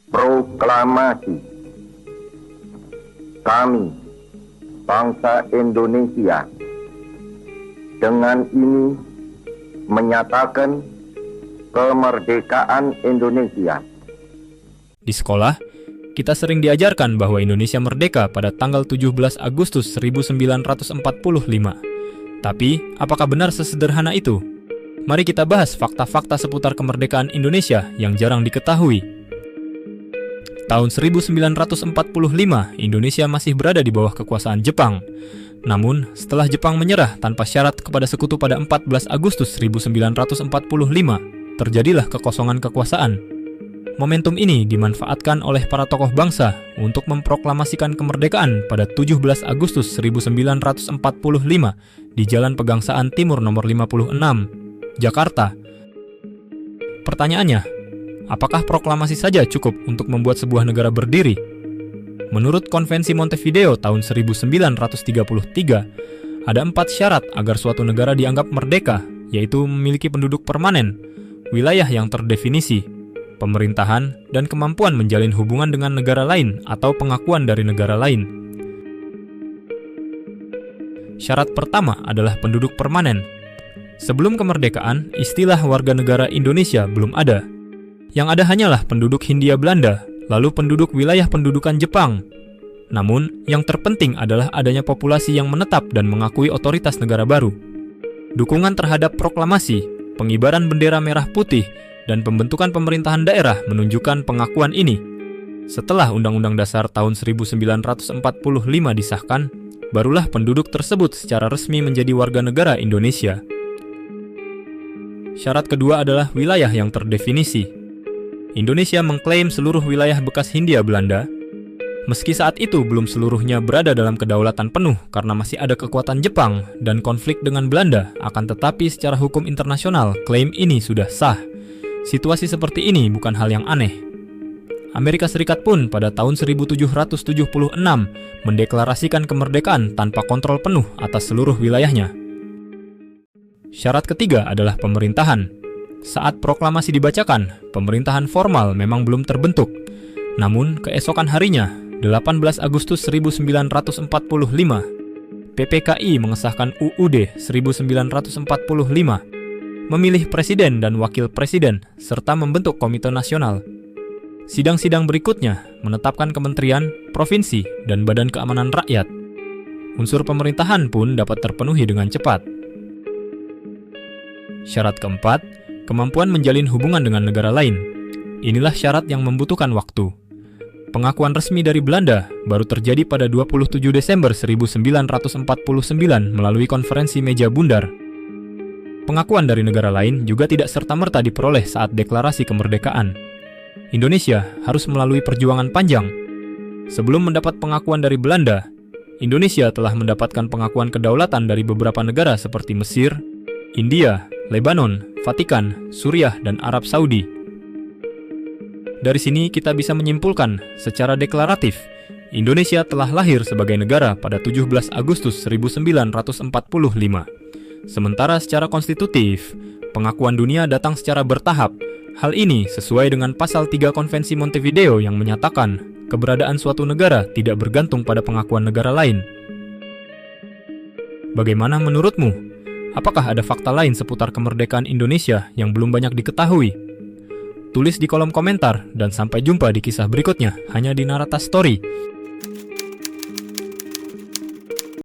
Proklamasi. Kami, bangsa Indonesia, dengan ini menyatakan kemerdekaan Indonesia. Di sekolah, kita sering diajarkan bahwa Indonesia merdeka pada tanggal 17 Agustus 1945. Tapi, apakah benar sesederhana itu? Mari kita bahas fakta-fakta seputar kemerdekaan Indonesia yang jarang diketahui. Tahun 1945, Indonesia masih berada di bawah kekuasaan Jepang. Namun, setelah Jepang menyerah tanpa syarat kepada sekutu pada 14 Agustus 1945, terjadilah kekosongan kekuasaan. Momentum ini dimanfaatkan oleh para tokoh bangsa untuk memproklamasikan kemerdekaan pada 17 Agustus 1945 di Jalan Pegangsaan Timur nomor 56, Jakarta. Pertanyaannya, apakah proklamasi saja cukup untuk membuat sebuah negara berdiri? Menurut Konvensi Montevideo tahun 1933, ada 4 syarat agar suatu negara dianggap merdeka, yaitu memiliki penduduk permanen, wilayah yang terdefinisi, pemerintahan, dan kemampuan menjalin hubungan dengan negara lain atau pengakuan dari negara lain. Syarat pertama adalah penduduk permanen. Sebelum kemerdekaan, istilah warga negara Indonesia belum ada. Yang ada hanyalah penduduk Hindia Belanda, lalu penduduk wilayah pendudukan Jepang. Namun, yang terpenting adalah adanya populasi yang menetap dan mengakui otoritas negara baru. Dukungan terhadap proklamasi, pengibaran bendera merah putih, dan pembentukan pemerintahan daerah menunjukkan pengakuan ini. Setelah Undang-Undang Dasar tahun 1945 disahkan, barulah penduduk tersebut secara resmi menjadi warga negara Indonesia. Syarat kedua adalah wilayah yang terdefinisi. Indonesia mengklaim seluruh wilayah bekas Hindia Belanda, meski saat itu belum seluruhnya berada dalam kedaulatan penuh karena masih ada kekuatan Jepang dan konflik dengan Belanda, akan tetapi secara hukum internasional klaim ini sudah sah. Situasi seperti ini bukan hal yang aneh. Amerika Serikat pun pada tahun 1776 mendeklarasikan kemerdekaan tanpa kontrol penuh atas seluruh wilayahnya. Syarat ketiga adalah pemerintahan. Saat proklamasi dibacakan, pemerintahan formal memang belum terbentuk. Namun, keesokan harinya, 18 Agustus 1945, PPKI mengesahkan UUD 1945, memilih presiden dan wakil presiden, serta membentuk komite nasional. Sidang-sidang berikutnya menetapkan kementerian, provinsi, dan badan keamanan rakyat. Unsur pemerintahan pun dapat terpenuhi dengan cepat. Syarat keempat, kemampuan menjalin hubungan dengan negara lain. Inilah syarat yang membutuhkan waktu. Pengakuan resmi dari Belanda baru terjadi pada 27 Desember 1949 melalui konferensi meja bundar. Pengakuan dari negara lain juga tidak serta-merta diperoleh saat deklarasi kemerdekaan. Indonesia harus melalui perjuangan panjang. Sebelum mendapat pengakuan dari Belanda, Indonesia telah mendapatkan pengakuan kedaulatan dari beberapa negara seperti Mesir, India, Lebanon, Vatikan, Suriah, dan Arab Saudi. Dari sini kita bisa menyimpulkan secara deklaratif, Indonesia telah lahir sebagai negara pada 17 Agustus 1945. Sementara secara konstitutif, pengakuan dunia datang secara bertahap. Hal ini sesuai dengan pasal 3 Konvensi Montevideo yang menyatakan keberadaan suatu negara tidak bergantung pada pengakuan negara lain. Bagaimana menurutmu? Apakah ada fakta lain seputar kemerdekaan Indonesia yang belum banyak diketahui? Tulis di kolom komentar dan sampai jumpa di kisah berikutnya hanya di Narata Story.